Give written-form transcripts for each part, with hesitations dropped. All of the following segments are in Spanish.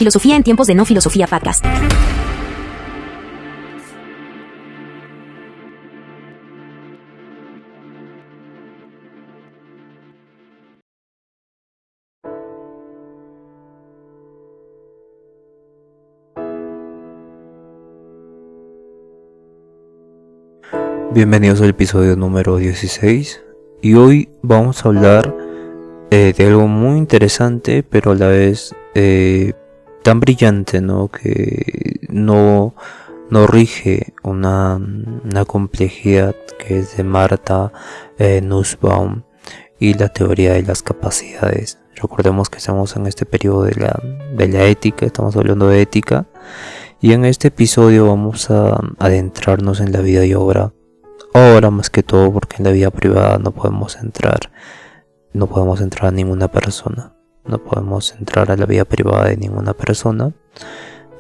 Filosofía en tiempos de no filosofía podcast. Bienvenidos al episodio número 16 y hoy vamos a hablar de algo muy interesante pero a la vez tan brillante, ¿no? Que no rige una complejidad, que es de Martha Nussbaum y la teoría de las capacidades. Recordemos que estamos en este periodo de la ética, estamos hablando de ética, y en este episodio vamos a adentrarnos en la vida y obra. Ahora más que todo porque en la vida privada no podemos entrar a ninguna persona, no podemos entrar a la vida privada de ninguna persona,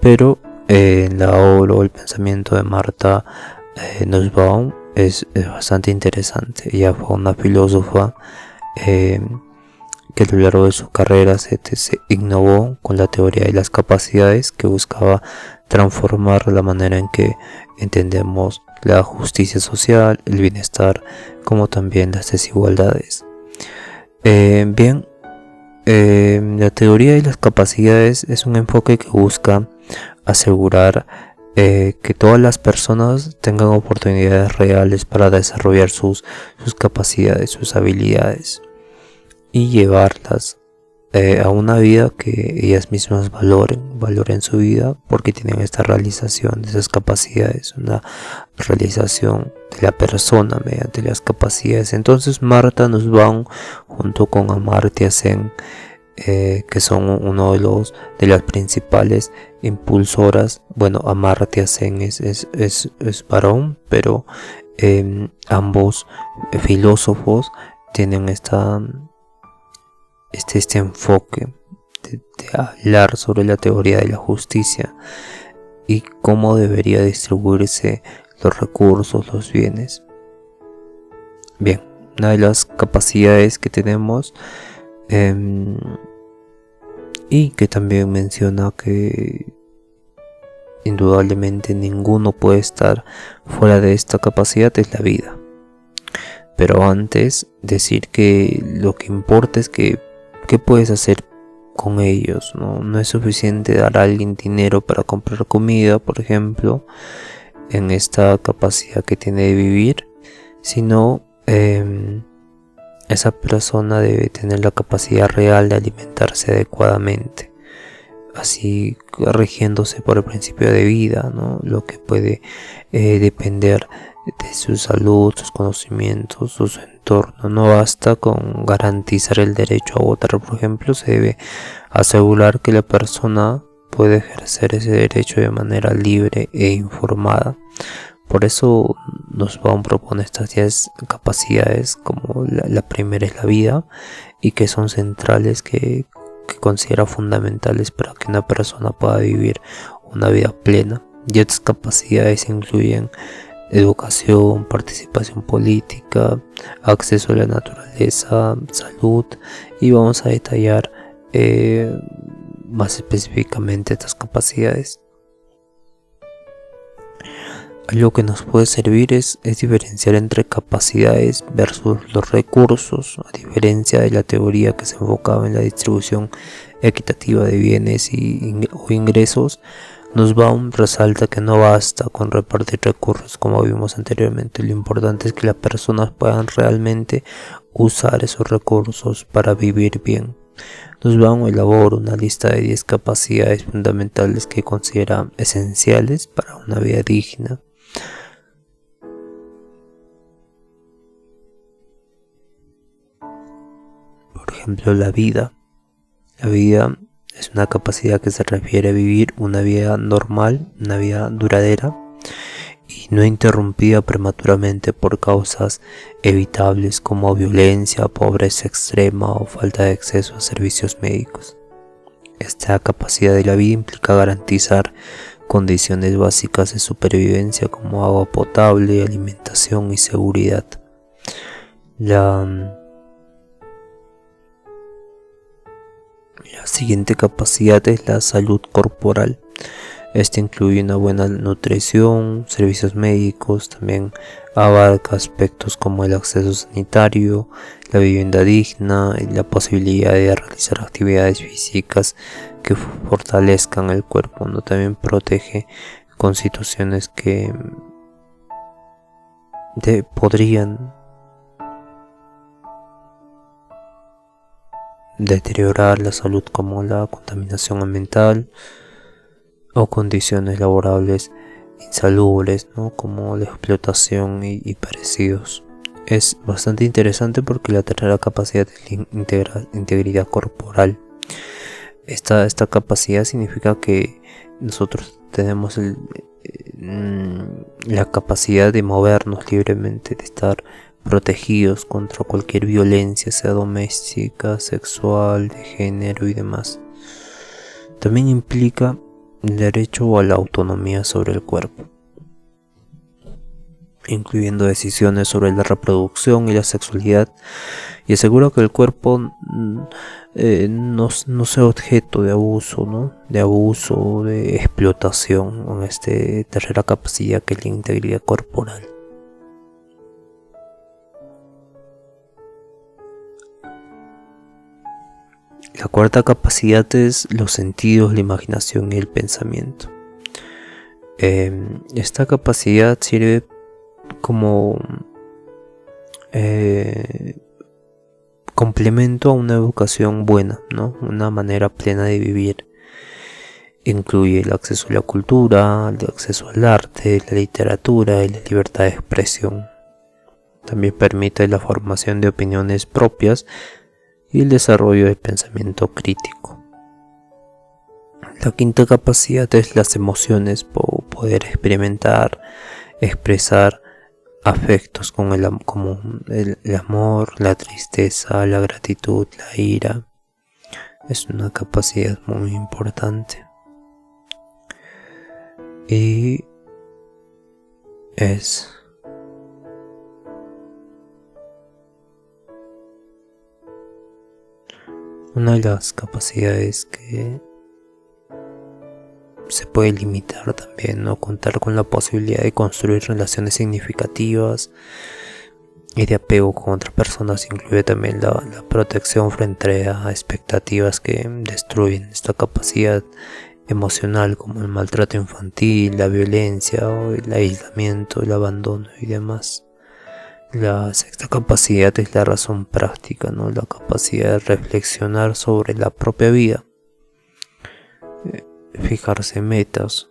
pero la obra o el pensamiento de Martha Nussbaum es bastante interesante. Ella fue una filósofa que a lo largo de su carrera se innovó con la teoría de las capacidades, que buscaba transformar la manera en que entendemos la justicia social, el bienestar, como también las desigualdades. La teoría de las capacidades es un enfoque que busca asegurar que todas las personas tengan oportunidades reales para desarrollar sus capacidades, sus habilidades, y llevarlas a una vida que ellas mismas valoren su vida, porque tienen esta realización de esas capacidades, una realización de la persona mediante las capacidades. Entonces Martha Nussbaum junto con Amartya Sen, que son uno de las principales impulsoras, bueno, Amartya Sen es varón, pero ambos filósofos tienen este enfoque de hablar sobre la teoría de la justicia y cómo debería distribuirse los recursos, los bienes. Bien, una de las capacidades que tenemos y que también menciona que indudablemente ninguno puede estar fuera de esta capacidad es la vida. Pero antes, decir que lo que importa es ¿qué puedes hacer con ellos? No es suficiente dar a alguien dinero para comprar comida, por ejemplo, en esta capacidad que tiene de vivir, sino esa persona debe tener la capacidad real de alimentarse adecuadamente, así rigiéndose por el principio de vida, ¿no? Lo que puede depender de su salud, sus conocimientos, su entorno. No basta con garantizar el derecho a votar, por ejemplo, se debe asegurar que la persona puede ejercer ese derecho de manera libre e informada. Por eso Nussbaum propone estas 10 capacidades, como la primera es la vida, y que son centrales, que considera fundamentales para que una persona pueda vivir una vida plena. Y estas capacidades incluyen educación, participación política, acceso a la naturaleza, salud, y vamos a detallar más específicamente estas capacidades. Algo que nos puede servir es diferenciar entre capacidades versus los recursos, a diferencia de la teoría que se enfocaba en la distribución equitativa de bienes o ingresos. Nussbaum resalta que no basta con repartir recursos como vimos anteriormente. Lo importante es que las personas puedan realmente usar esos recursos para vivir bien. Nussbaum elabora una lista de 10 capacidades fundamentales que considera esenciales para una vida digna. Por ejemplo, la vida. La vida es una capacidad que se refiere a vivir una vida normal, una vida duradera y no interrumpida prematuramente por causas evitables como violencia, pobreza extrema o falta de acceso a servicios médicos. Esta capacidad de la vida implica garantizar condiciones básicas de supervivencia como agua potable, alimentación y seguridad. La siguiente capacidad es la salud corporal. Este incluye una buena nutrición, servicios médicos, también abarca aspectos como el acceso sanitario, la vivienda digna y la posibilidad de realizar actividades físicas que fortalezcan el cuerpo, ¿no? También protege con situaciones que podrían deteriorar la salud, como la contaminación ambiental o condiciones laborales insalubres, ¿no? Como la explotación y parecidos. Es bastante interesante porque la tercera capacidad es la integridad corporal. Esta capacidad significa que nosotros tenemos la capacidad de movernos libremente, de estar protegidos contra cualquier violencia, sea doméstica, sexual, de género y demás. También implica el derecho a la autonomía sobre el cuerpo, incluyendo decisiones sobre la reproducción y la sexualidad, y asegura que el cuerpo no sea objeto de abuso, ¿no? De abuso, de explotación, en esta tercera capacidad que es la integridad corporal. La cuarta capacidad es los sentidos, la imaginación y el pensamiento. Esta capacidad sirve como complemento a una educación buena, ¿no? Una manera plena de vivir. Incluye el acceso a la cultura, el acceso al arte, la literatura y la libertad de expresión. También permite la formación de opiniones propias y el desarrollo del pensamiento crítico. La quinta capacidad es las emociones, poder experimentar, expresar afectos como el amor, la tristeza, la gratitud, la ira. Es una capacidad muy importante. Y es una de las capacidades que se puede limitar también, ¿no? Contar con la posibilidad de construir relaciones significativas y de apego con otras personas. Incluye también la protección frente a expectativas que destruyen esta capacidad emocional, como el maltrato infantil, la violencia, o el aislamiento, el abandono y demás. La sexta capacidad es la razón práctica, ¿no? La capacidad de reflexionar sobre la propia vida, fijarse metas,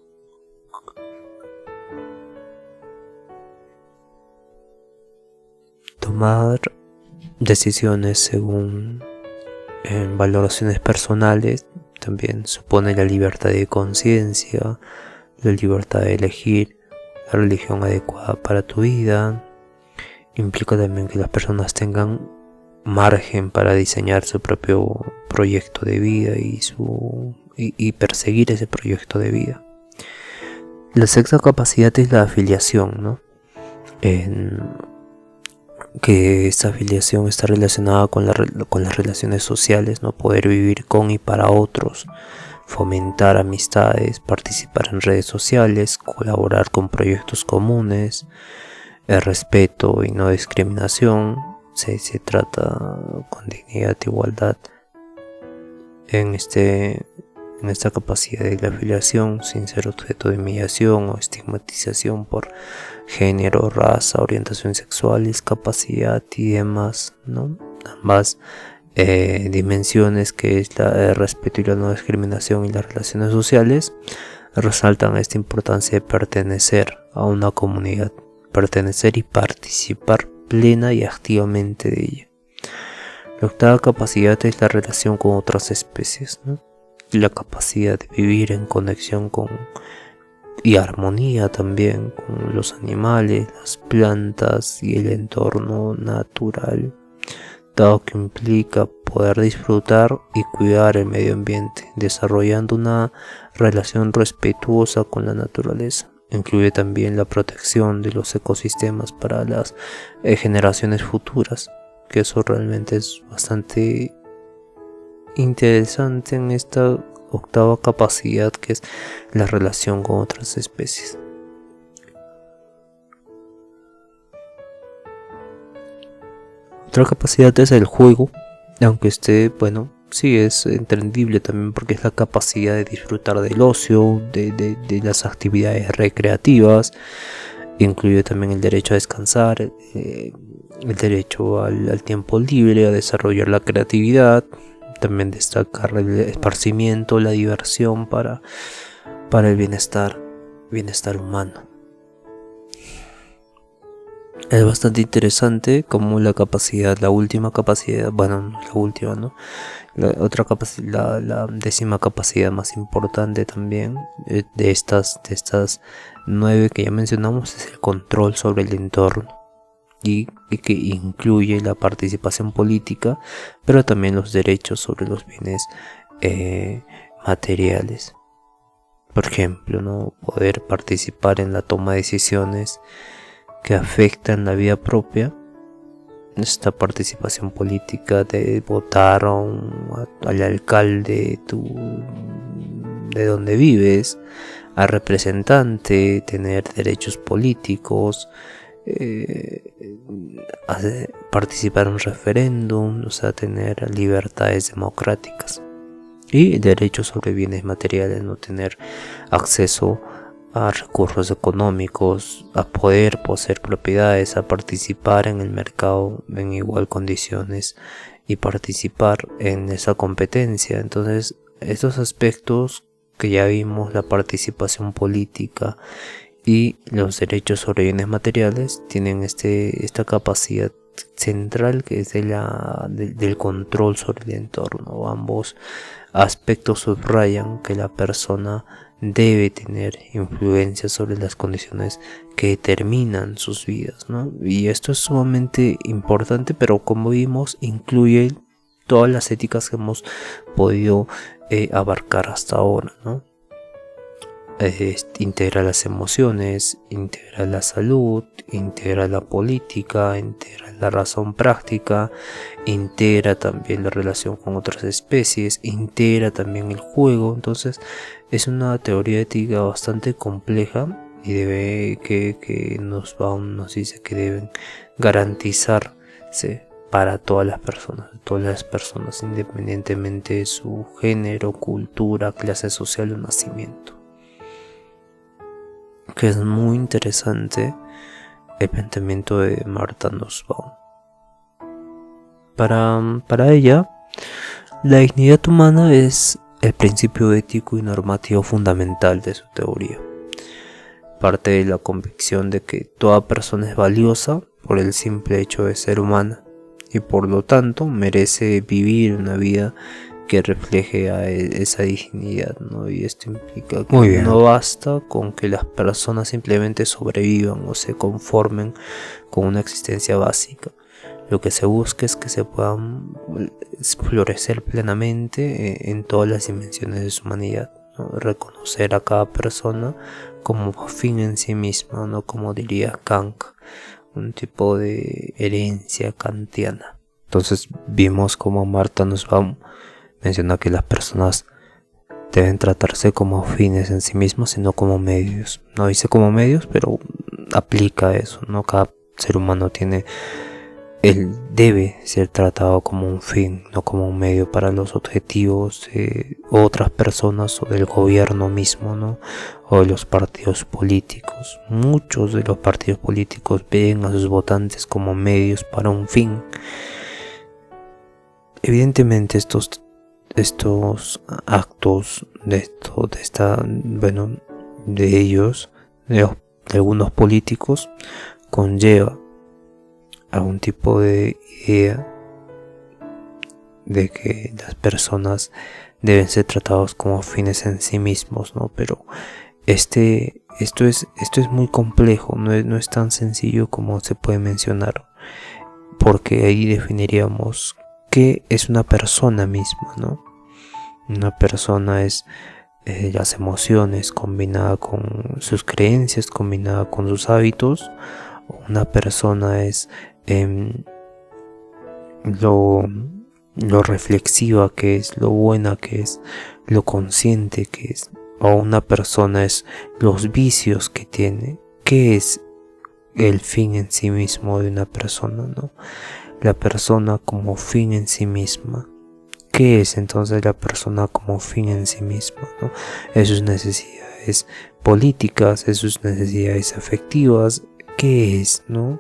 tomar decisiones según valoraciones personales. También supone la libertad de conciencia, la libertad de elegir la religión adecuada para tu vida. Implica también que las personas tengan margen para diseñar su propio proyecto de vida y perseguir ese proyecto de vida. La sexta capacidad es la afiliación, ¿no? Que esta afiliación está relacionada con las relaciones sociales, ¿no? Poder vivir con y para otros, fomentar amistades, participar en redes sociales, colaborar con proyectos comunes, el respeto y no discriminación. Se trata con dignidad e igualdad en esta capacidad de la afiliación, sin ser objeto de humillación o estigmatización por género, raza, orientación sexual, discapacidad y demás, ¿no? Ambas dimensiones, que es el respeto y la no discriminación y las relaciones sociales, resaltan esta importancia de pertenecer a una comunidad, pertenecer y participar plena y activamente de ella. La octava capacidad es la relación con otras especies, ¿no? La capacidad de vivir en conexión y armonía también con los animales, las plantas y el entorno natural, dado que implica poder disfrutar y cuidar el medio ambiente, desarrollando una relación respetuosa con la naturaleza. Incluye también la protección de los ecosistemas para las generaciones futuras, que eso realmente es bastante interesante en esta octava capacidad, que es la relación con otras especies. Otra capacidad es el juego, aunque sí es entendible también, porque es la capacidad de disfrutar del ocio, de las actividades recreativas. Incluye también el derecho a descansar, el derecho al tiempo libre, a desarrollar la creatividad. También destacar el esparcimiento, la diversión para el bienestar humano. Es bastante interesante como la última capacidad, bueno, no la última, ¿no? La décima capacidad más importante también de estas 9 que ya mencionamos es el control sobre el entorno, y que incluye la participación política, pero también los derechos sobre los bienes materiales. Por ejemplo, ¿no? Poder participar en la toma de decisiones que afectan la vida propia. Esta participación política de votar al alcalde de donde vives, al representante, tener derechos políticos, participar en un referéndum, o sea, tener libertades democráticas y derechos sobre bienes materiales, no tener acceso a recursos económicos, a poder poseer propiedades, a participar en el mercado en igual condiciones y participar en esa competencia. Entonces, estos aspectos que ya vimos, la participación política y los derechos sobre bienes materiales, tienen esta capacidad central, que es del control sobre el entorno. Ambos aspectos subrayan que la persona debe tener influencia sobre las condiciones que determinan sus vidas, ¿no? Y esto es sumamente importante, pero como vimos, incluye todas las éticas que hemos podido abarcar hasta ahora, ¿no? Integra las emociones, integra la salud, integra la política, integra la razón práctica, integra también la relación con otras especies, integra también el juego. Entonces es una teoría ética bastante compleja y que nos dice que deben garantizarse para todas las personas, independientemente de su género, cultura, clase social o nacimiento. Que es muy interesante el planteamiento de Martha Nussbaum. Para ella, la dignidad humana es el principio ético y normativo fundamental de su teoría. Parte de la convicción de que toda persona es valiosa por el simple hecho de ser humana y por lo tanto merece vivir una vida que refleje a esa dignidad, ¿no? Y esto implica que no basta con que las personas simplemente sobrevivan o se conformen con una existencia básica. Lo que se busca es que se puedan florecer plenamente en todas las dimensiones de su humanidad, ¿no? Reconocer a cada persona como fin en sí misma, ¿no? Como diría Kant, un tipo de herencia kantiana. Entonces vimos como Martha Nussbaum menciona que las personas deben tratarse como fines en sí mismos, sino como medios. No dice como medios, pero aplica eso, ¿no? Cada ser humano debe ser tratado como un fin, no como un medio para los objetivos de otras personas o del gobierno mismo, ¿no? O de los partidos políticos. Muchos de los partidos políticos ven a sus votantes como medios para un fin. Evidentemente estos actos de algunos políticos conlleva algún tipo de idea de que las personas deben ser tratados como fines en sí mismos, ¿no? Pero esto es muy complejo, no es tan sencillo como se puede mencionar, porque ahí definiríamos qué es una persona misma, ¿no? Una persona es las emociones combinada con sus creencias, combinada con sus hábitos. Una persona es lo reflexiva que es, lo buena que es, lo consciente que es, o una persona es los vicios que tiene. ¿Qué es el fin en sí mismo de una persona, no? La persona como fin en sí misma. ¿Qué es entonces la persona como fin en sí misma, no? Es sus necesidades políticas, es sus necesidades afectivas. ¿Qué es, no?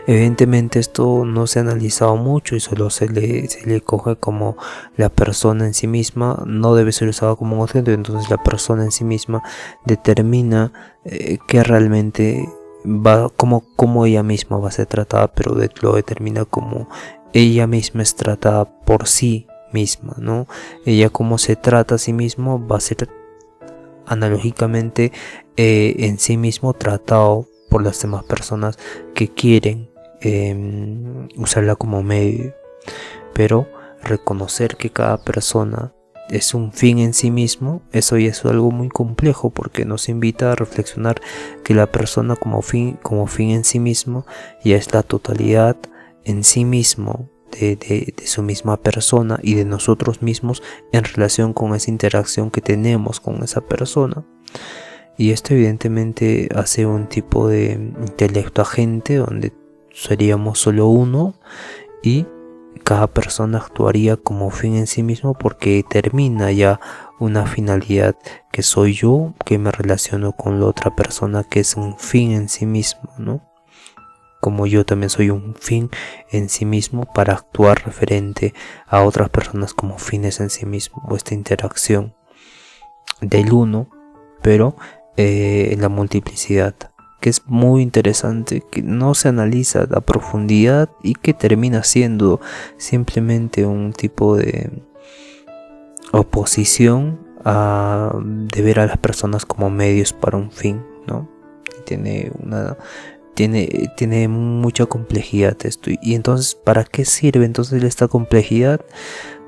Evidentemente esto no se ha analizado mucho y solo se le coge como la persona en sí misma. No debe ser usado como un objeto, entonces la persona en sí misma determina que realmente va, como ella misma va a ser tratada, pero lo determina como ella misma es tratada por sí misma, ¿no? Ella como se trata a sí misma va a ser analógicamente en sí mismo tratado por las demás personas que quieren usarla como medio. Pero reconocer que cada persona es un fin en sí mismo, eso ya es algo muy complejo, porque nos invita a reflexionar que la persona como fin en sí mismo ya es la totalidad en sí mismo de su misma persona y de nosotros mismos en relación con esa interacción que tenemos con esa persona. Y esto evidentemente hace un tipo de intelecto agente donde seríamos solo uno y cada persona actuaría como fin en sí mismo porque termina ya una finalidad que soy yo, que me relaciono con la otra persona que es un fin en sí mismo, ¿no? Como yo también soy un fin en sí mismo para actuar referente a otras personas como fines en sí mismo, o esta interacción del uno, pero en la multiplicidad, que es muy interesante, que no se analiza a profundidad y que termina siendo simplemente un tipo de oposición de ver a las personas como medios para un fin, ¿no? Y tiene mucha complejidad esto. Y entonces, ¿para qué sirve entonces esta complejidad?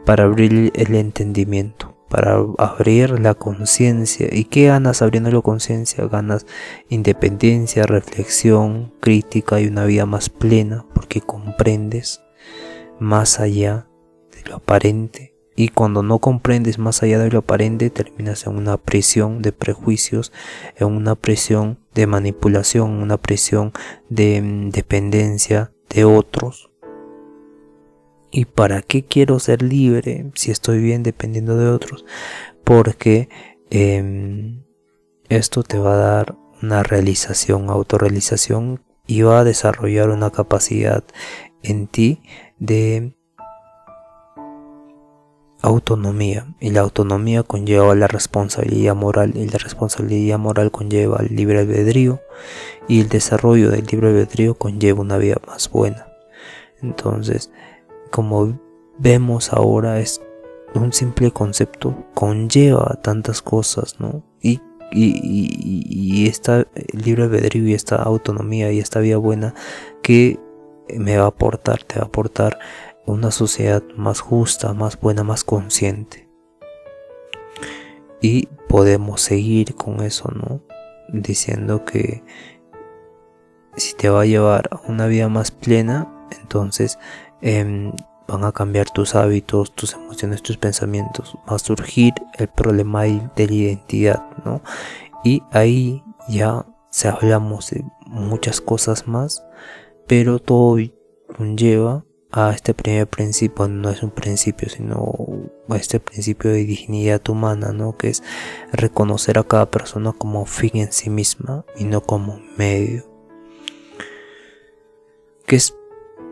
Para abrir el entendimiento, para abrir la conciencia. ¿Y qué ganas abriendo la conciencia? Ganas independencia, reflexión, crítica y una vida más plena, porque comprendes más allá de lo aparente. Y cuando no comprendes más allá de lo aparente, terminas en una prisión de prejuicios, en una prisión de manipulación, en una prisión de dependencia de otros. ¿Y para qué quiero ser libre si estoy bien dependiendo de otros? Porque esto te va a dar una realización, autorrealización, y va a desarrollar una capacidad en ti de autonomía, y la autonomía conlleva la responsabilidad moral, y la responsabilidad moral conlleva el libre albedrío, y el desarrollo del libre albedrío conlleva una vida más buena. Entonces, como vemos ahora, es un simple concepto, conlleva tantas cosas, ¿no? Y esta libre albedrío y esta autonomía y esta vida buena que me va a aportar, te va a aportar una sociedad más justa, más buena, más consciente. Y podemos seguir con eso, ¿no? Diciendo que si te va a llevar a una vida más plena, entonces van a cambiar tus hábitos, tus emociones, tus pensamientos. Va a surgir el problema de la identidad, ¿no? Y ahí ya se hablamos de muchas cosas más, pero todo conlleva a este primer principio. No es un principio, sino a este principio de dignidad humana, ¿no? Que es reconocer a cada persona como fin en sí misma y no como medio, que es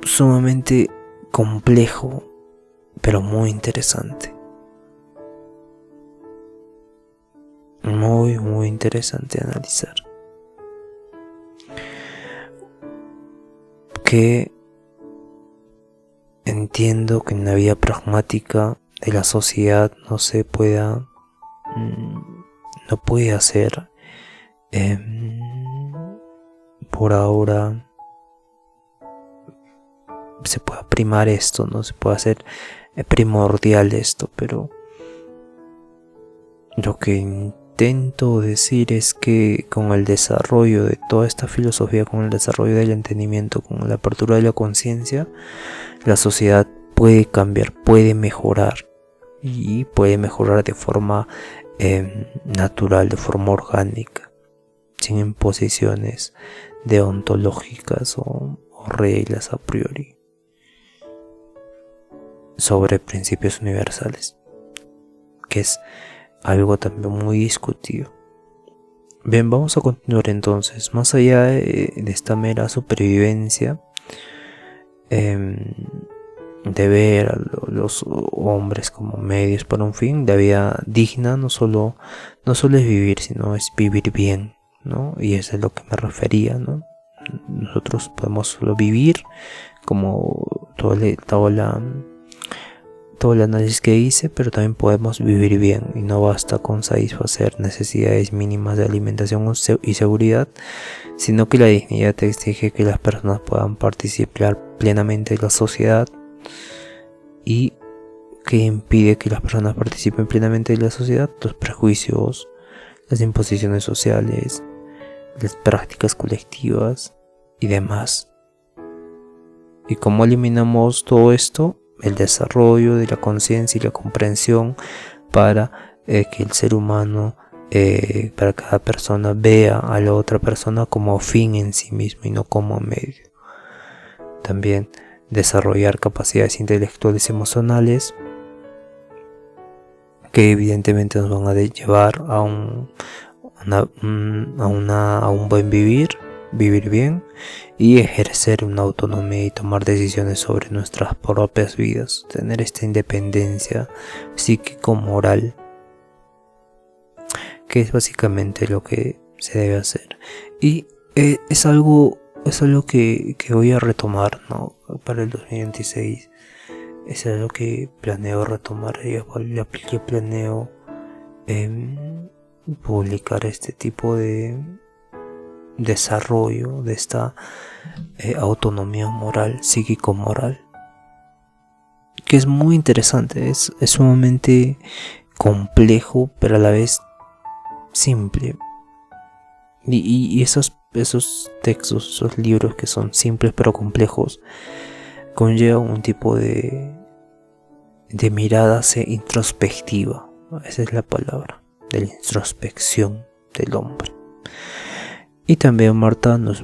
sumamente complejo pero muy interesante, muy interesante analizar. Que entiendo que en la vida pragmática de la sociedad no puede hacer por ahora se pueda primar esto, no se puede hacer primordial esto, pero lo que intento decir es que con el desarrollo de toda esta filosofía, con el desarrollo del entendimiento, con la apertura de la conciencia, la sociedad puede cambiar, puede mejorar, y puede mejorar de forma natural, de forma orgánica, sin imposiciones deontológicas o reglas a priori sobre principios universales, que es algo también muy discutido. Bien, vamos a continuar entonces. Más allá de esta mera supervivencia, de ver a los hombres como medios para un fin, la vida digna no solo es vivir, sino es vivir bien, ¿no? Y eso es lo que me refería, ¿no? Nosotros podemos solo vivir, como todo el análisis que hice, pero también podemos vivir bien, y no basta con satisfacer necesidades mínimas de alimentación y seguridad, sino que la dignidad exige que las personas puedan participar plenamente de la sociedad. ¿Y que impide que las personas participen plenamente de la sociedad? Los prejuicios, las imposiciones sociales, las prácticas colectivas y demás. ¿Y cómo eliminamos todo esto? El desarrollo de la conciencia y la comprensión para que el ser humano, para cada persona, vea a la otra persona como fin en sí mismo y no como medio. También desarrollar capacidades intelectuales y emocionales que evidentemente nos van a llevar a un buen vivir bien, y ejercer una autonomía y tomar decisiones sobre nuestras propias vidas, tener esta independencia psíquico-moral, que es básicamente lo que se debe hacer. Y es algo que voy a retomar, ¿no? Para el 2026. Es algo que planeo retomar. Yo planeo publicar este tipo de desarrollo de esta autonomía moral, psíquico-moral, que es muy interesante, es sumamente complejo, pero a la vez simple. Y esos textos, esos libros que son simples pero complejos, conllevan un tipo de mirada introspectiva. Esa es la palabra, de la introspección del hombre. Y también Marta nos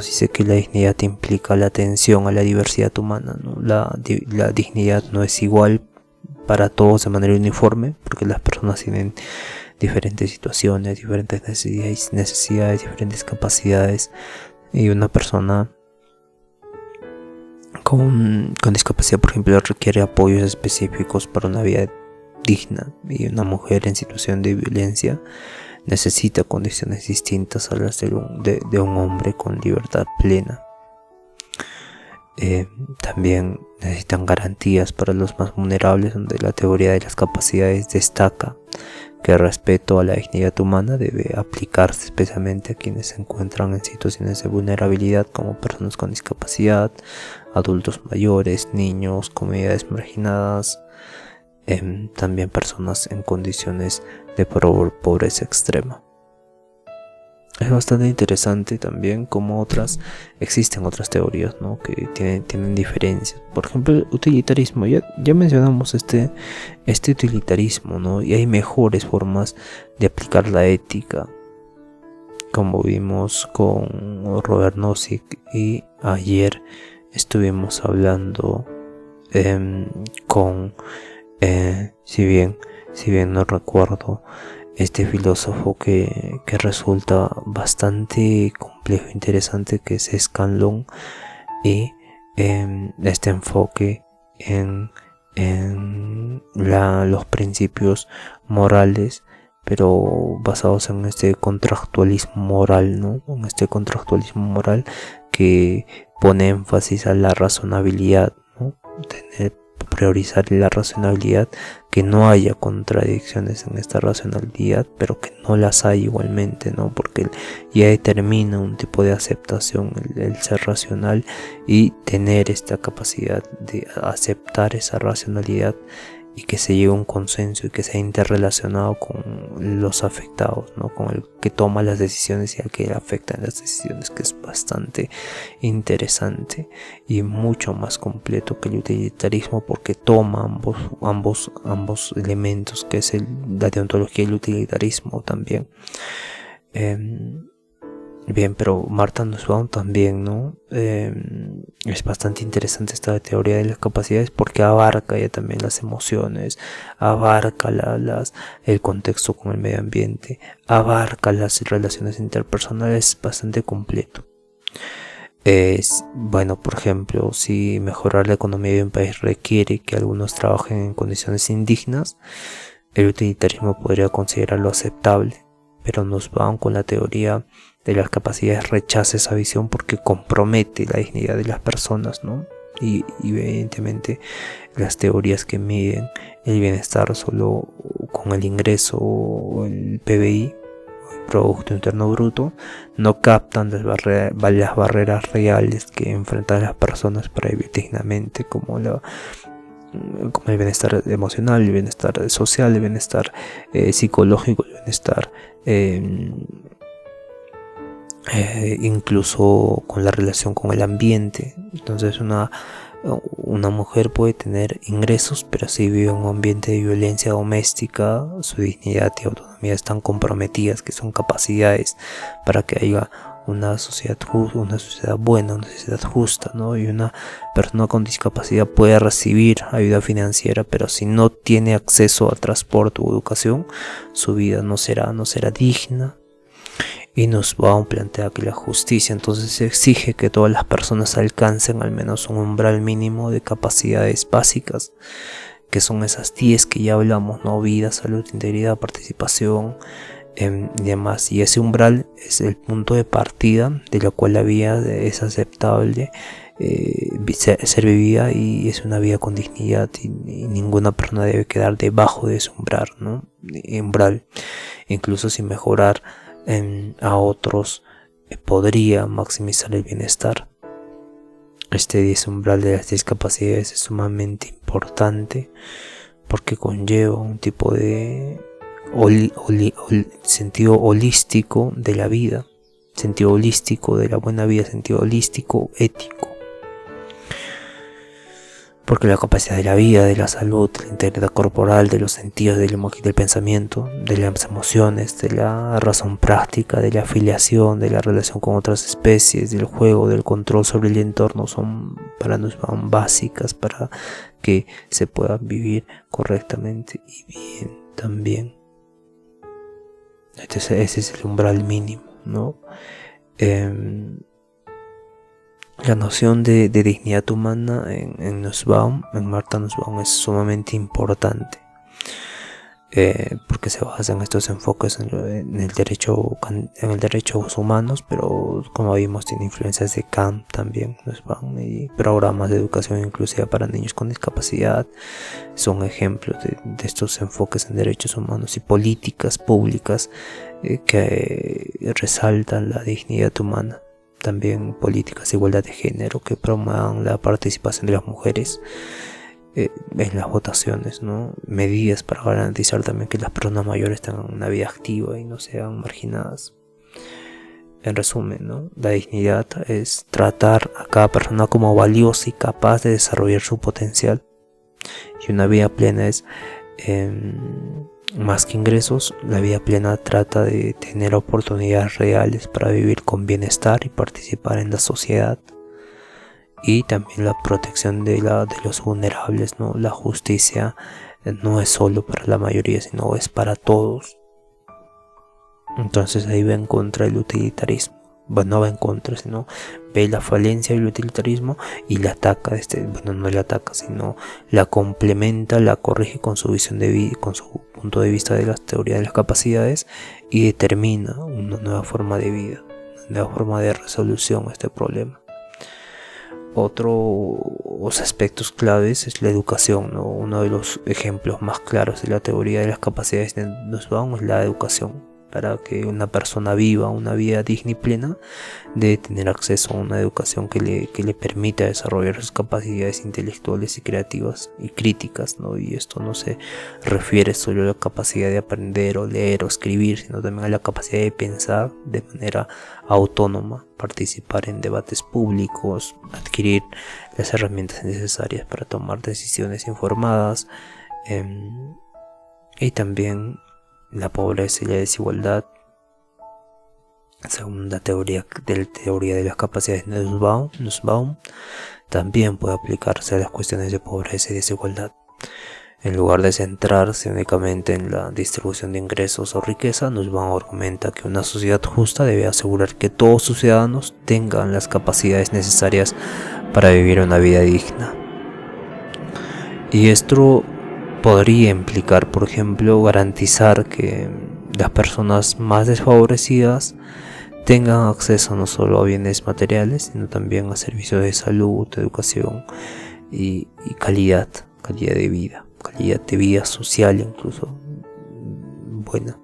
dice que la dignidad implica la atención a la diversidad humana, ¿no? La dignidad no es igual para todos de manera uniforme, porque las personas tienen diferentes situaciones, diferentes necesidades, diferentes capacidades, y una persona con discapacidad, por ejemplo, requiere apoyos específicos para una vida digna, y una mujer en situación de violencia necesita condiciones distintas a las de un hombre con libertad plena. También necesitan garantías para los más vulnerables, donde la teoría de las capacidades destaca que el respeto a la dignidad humana debe aplicarse especialmente a quienes se encuentran en situaciones de vulnerabilidad, como personas con discapacidad, adultos mayores, niños, comunidades marginadas, también personas en condiciones de pobreza extrema. Es bastante interesante también como existen otras teorías, ¿no? Que tienen diferencias. Por ejemplo, el utilitarismo. Ya mencionamos este utilitarismo, ¿no? Y hay mejores formas de aplicar la ética, como vimos con Robert Nozick, y ayer estuvimos hablando con si bien no recuerdo, este filósofo que resulta bastante complejo e interesante, que es Scanlon, y este enfoque en los principios morales, pero basados en este contractualismo moral, ¿no? En este contractualismo moral que pone énfasis a la razonabilidad, ¿no? Priorizar la racionalidad, que no haya contradicciones en esta racionalidad, pero que no las hay igualmente, ¿no? Porque ya determina un tipo de aceptación el ser racional, y tener esta capacidad de aceptar esa racionalidad y que se llegue a un consenso y que sea interrelacionado con los afectados, ¿no? Con el que toma las decisiones y al que le afectan las decisiones, que es bastante interesante y mucho más completo que el utilitarismo, porque toma ambos elementos, que es la deontología y el utilitarismo también. Bien, pero Martha Nussbaum también, ¿no? Es bastante interesante esta teoría de las capacidades, porque abarca ya también las emociones, abarca el contexto con el medio ambiente, abarca las relaciones interpersonales, bastante completo. Bueno, por ejemplo, si mejorar la economía de un país requiere que algunos trabajen en condiciones indignas, el utilitarismo podría considerarlo aceptable, pero Nussbaum, con la teoría de las capacidades, rechaza esa visión porque compromete la dignidad de las personas, ¿no? Y evidentemente las teorías que miden el bienestar solo con el ingreso o el PBI, el Producto Interno Bruto, no captan las barreras reales que enfrentan las personas para vivir dignamente, como el bienestar emocional, el bienestar social, el bienestar psicológico, el bienestar incluso con la relación con el ambiente. Entonces una mujer puede tener ingresos, pero si vive en un ambiente de violencia doméstica, su dignidad y autonomía están comprometidas, que son capacidades para que haya una sociedad justa, una sociedad buena, una sociedad justa, ¿no? Y una persona con discapacidad puede recibir ayuda financiera, pero si no tiene acceso a transporte o educación, su vida no será digna. Y Nussbaum plantea que la justicia entonces exige que todas las personas alcancen al menos un umbral mínimo de capacidades básicas, que son esas 10 que ya hablamos, ¿no? Vida, salud, integridad, participación y demás. Y ese umbral es el punto de partida de lo cual la vida es aceptable ser vivida, y es una vida con dignidad, y ninguna persona debe quedar debajo de ese umbral, ¿no? Incluso sin mejorar a otros podría maximizar el bienestar. Este umbral de las discapacidades es sumamente importante porque conlleva un tipo de sentido holístico de la vida, sentido holístico de la buena vida, sentido holístico ético. Porque la capacidad de la vida, de la salud, de la integridad corporal, de los sentidos, del pensamiento, de las emociones, de la razón práctica, de la afiliación, de la relación con otras especies, del juego, del control sobre el entorno, son para nosotros básicas para que se pueda vivir correctamente y bien también. Ese es el umbral mínimo, ¿no? La noción de dignidad humana en Nussbaum, en Martha Nussbaum, es sumamente importante, porque se basa en estos enfoques en el derecho a los humanos, pero como vimos tiene influencias de Kant también, Nussbaum, y programas de educación inclusiva para niños con discapacidad son ejemplos de estos enfoques en derechos humanos y políticas públicas que resaltan la dignidad humana. También políticas de igualdad de género que promuevan la participación de las mujeres en las votaciones, ¿no? Medidas para garantizar también que las personas mayores tengan una vida activa y no sean marginadas. En resumen, ¿no? La dignidad es tratar a cada persona como valiosa y capaz de desarrollar su potencial. Y una vida plena es más que ingresos. La vida plena trata de tener oportunidades reales para vivir con bienestar y participar en la sociedad. Y también la protección de los vulnerables, ¿no? La justicia no es solo para la mayoría, sino es para todos. Entonces ahí va en contra del utilitarismo. Bueno, no va en contra, sino ve la falencia del utilitarismo y la ataca. No la ataca, sino la complementa, la corrige con su visión de vida, con su punto de vista de las teorías de las capacidades, y determina una nueva forma de vida, una nueva forma de resolución a este problema. Otros aspectos claves es la educación, ¿no? Uno de los ejemplos más claros de la teoría de las capacidades de Nussbaum es la educación. Para que una persona viva una vida digna y plena, debe tener acceso a una educación que le permita desarrollar sus capacidades intelectuales y creativas y críticas, ¿no? Y esto no se refiere solo a la capacidad de aprender o leer o escribir, sino también a la capacidad de pensar de manera autónoma, participar en debates públicos, adquirir las herramientas necesarias para tomar decisiones informadas, y también la pobreza y la desigualdad, según la teoría de las capacidades de Nussbaum, también puede aplicarse a las cuestiones de pobreza y desigualdad. En lugar de centrarse únicamente en la distribución de ingresos o riqueza, Nussbaum argumenta que una sociedad justa debe asegurar que todos sus ciudadanos tengan las capacidades necesarias para vivir una vida digna. Y esto podría implicar, por ejemplo, garantizar que las personas más desfavorecidas tengan acceso no solo a bienes materiales, sino también a servicios de salud, educación y calidad de vida social incluso buena.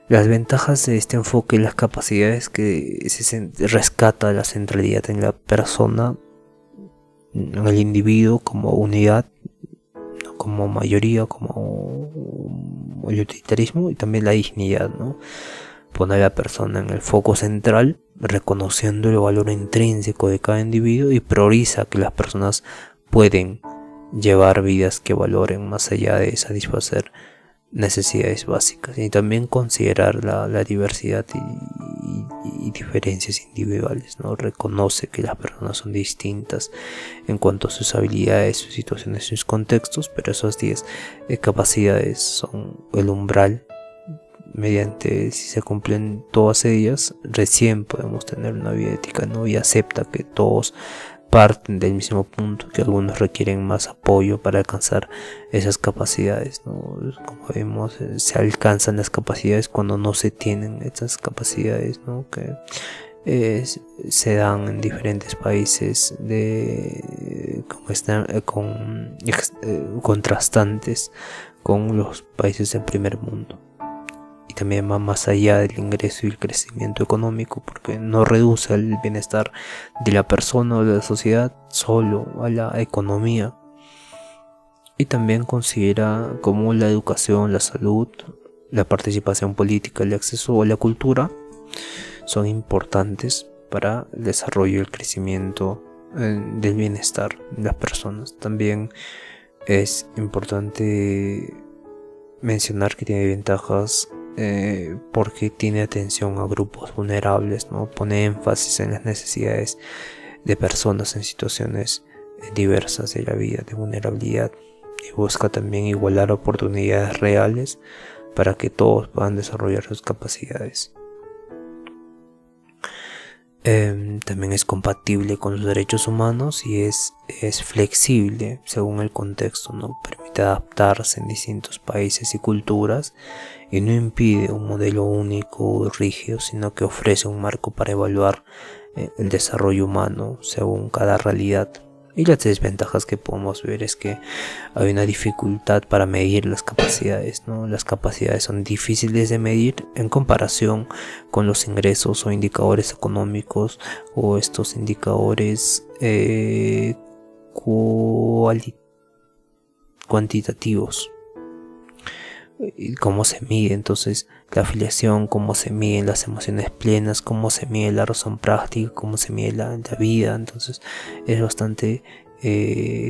Las ventajas de este enfoque y las capacidades que se rescata la centralidad en la persona, en el individuo como unidad, como mayoría, como el utilitarismo, y también la dignidad, ¿no? Pone a la persona en el foco central, reconociendo el valor intrínseco de cada individuo, y prioriza que las personas pueden llevar vidas que valoren más allá de satisfacer necesidades básicas, y también considerar la diversidad y diferencias individuales, ¿no? Reconoce que las personas son distintas en cuanto a sus habilidades, sus situaciones, sus contextos, pero esas 10 capacidades son el umbral mediante, si se cumplen todas ellas, recién podemos tener una vida ética, ¿no? Y acepta que todos parten del mismo punto, que algunos requieren más apoyo para alcanzar esas capacidades, ¿no? Como vemos, se alcanzan las capacidades cuando no se tienen esas capacidades, ¿no? Que se dan en diferentes países como están contrastantes con los países del primer mundo. Y también va más allá del ingreso y el crecimiento económico, porque no reduce el bienestar de la persona o de la sociedad solo a la economía. Y también considera como la educación, la salud, la participación política, el acceso a la cultura son importantes para el desarrollo y el crecimiento del bienestar de las personas. También es importante mencionar que tiene ventajas porque tiene atención a grupos vulnerables, ¿no? Pone énfasis en las necesidades de personas en situaciones diversas de la vida, de vulnerabilidad, y busca también igualar oportunidades reales para que todos puedan desarrollar sus capacidades. También es compatible con los derechos humanos y es flexible según el contexto, ¿no? Permite adaptarse en distintos países y culturas, y no impide un modelo único y rígido, sino que ofrece un marco para evaluar el desarrollo humano según cada realidad. Y las desventajas que podemos ver es que hay una dificultad para medir las capacidades, ¿no? Las capacidades son difíciles de medir en comparación con los ingresos o indicadores económicos, o estos indicadores cuantitativos. Cómo se mide entonces la afiliación, cómo se miden las emociones plenas, cómo se mide la razón práctica, cómo se mide la vida. Entonces es bastante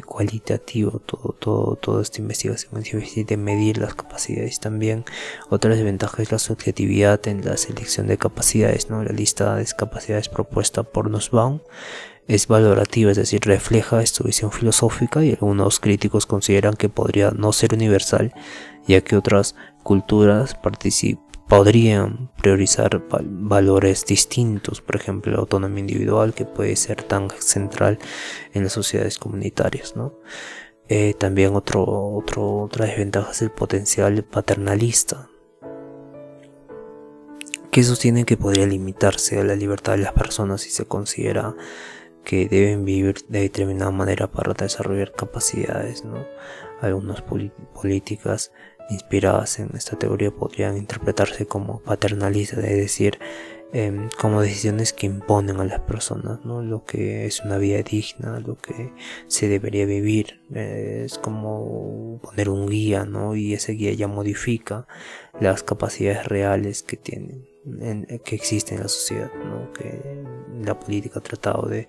cualitativo toda esta investigación. Es difícil de medir las capacidades. También otra desventaja es la subjetividad en la selección de capacidades, ¿no? La lista de capacidades propuesta por Nussbaum es valorativa, es decir, refleja su visión filosófica, y algunos críticos consideran que podría no ser universal, ya que otras culturas podrían priorizar valores distintos, por ejemplo la autonomía individual, que puede ser tan central en las sociedades comunitarias, ¿no? También otra desventaja es el potencial paternalista, que sostiene que podría limitarse a la libertad de las personas si se considera que deben vivir de determinada manera para desarrollar capacidades, ¿no? Algunas políticas inspiradas en esta teoría podrían interpretarse como paternalistas, es decir, como decisiones que imponen a las personas, ¿no? Lo que es una vida digna, lo que se debería vivir, es como poner un guía, ¿no? Y ese guía ya modifica las capacidades reales que tienen, que existen en la sociedad, ¿no? Que la política ha tratado de,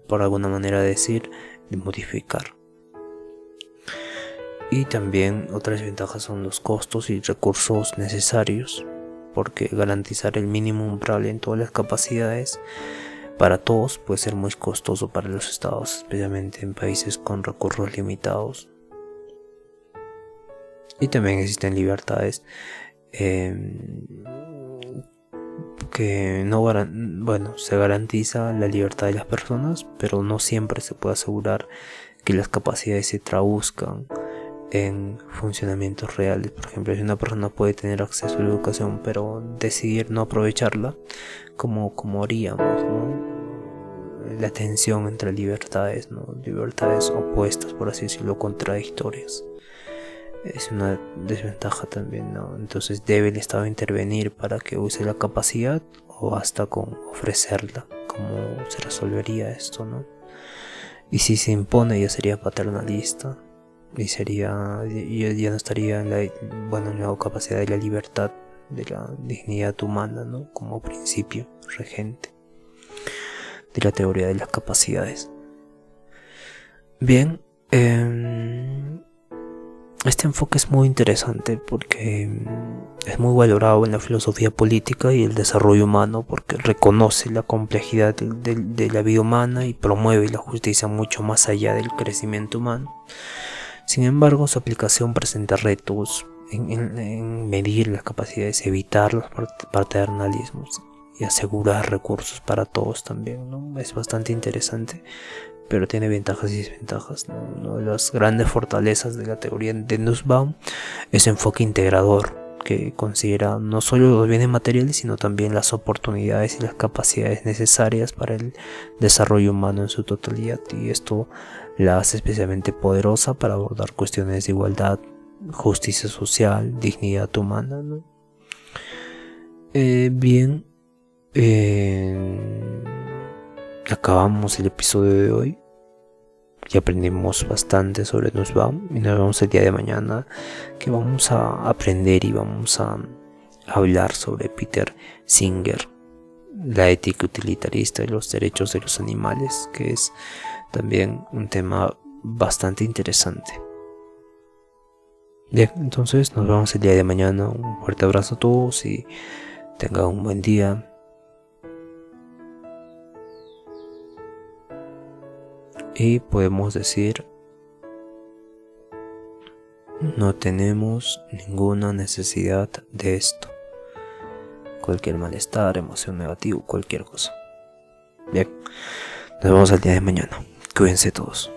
por alguna manera decir, de modificar. Y también otras ventajas son los costos y recursos necesarios, porque garantizar el mínimo umbral en todas las capacidades para todos puede ser muy costoso para los estados, especialmente en países con recursos limitados. Y también existen libertades que no se garantiza la libertad de las personas, pero no siempre se puede asegurar que las capacidades se traduzcan en funcionamientos reales. Por ejemplo, si una persona puede tener acceso a la educación pero decidir no aprovecharla, como haríamos, ¿no? La tensión entre libertades, ¿no? Libertades opuestas, por así decirlo, contradictorias, es una desventaja también, ¿no? Entonces, ¿debe el Estado intervenir para que use la capacidad o basta con ofrecerla? ¿Cómo se resolvería esto, no? Y si se impone, ya sería paternalista y ya no estaría en la capacidad de la libertad, de la dignidad humana, ¿no? Como principio regente de la teoría de las capacidades. Bien, este enfoque es muy interesante porque es muy valorado en la filosofía política y el desarrollo humano, porque reconoce la complejidad de la vida humana y promueve la justicia mucho más allá del crecimiento humano. Sin embargo, su aplicación presenta retos en medir las capacidades, evitar los paternalismos y asegurar recursos para todos también, ¿no? Es bastante interesante, pero tiene ventajas y desventajas, ¿no? Una de las grandes fortalezas de la teoría de Nussbaum es su enfoque integrador, que considera no solo los bienes materiales, sino también las oportunidades y las capacidades necesarias para el desarrollo humano en su totalidad, y esto la hace especialmente poderosa para abordar cuestiones de igualdad, justicia social, dignidad humana, ¿no? Bien, acabamos el episodio de hoy. Ya aprendimos bastante sobre Nussbaum y nos vemos el día de mañana, que vamos a aprender y vamos a hablar sobre Peter Singer, la ética utilitarista y los derechos de los animales, que es también un tema bastante interesante. Bien, entonces nos vemos el día de mañana. Un fuerte abrazo a todos y tengan un buen día. Y podemos decir, no tenemos ninguna necesidad de esto. Cualquier malestar, emoción negativa, cualquier cosa. Bien, nos vemos el día de mañana. Cuídense todos.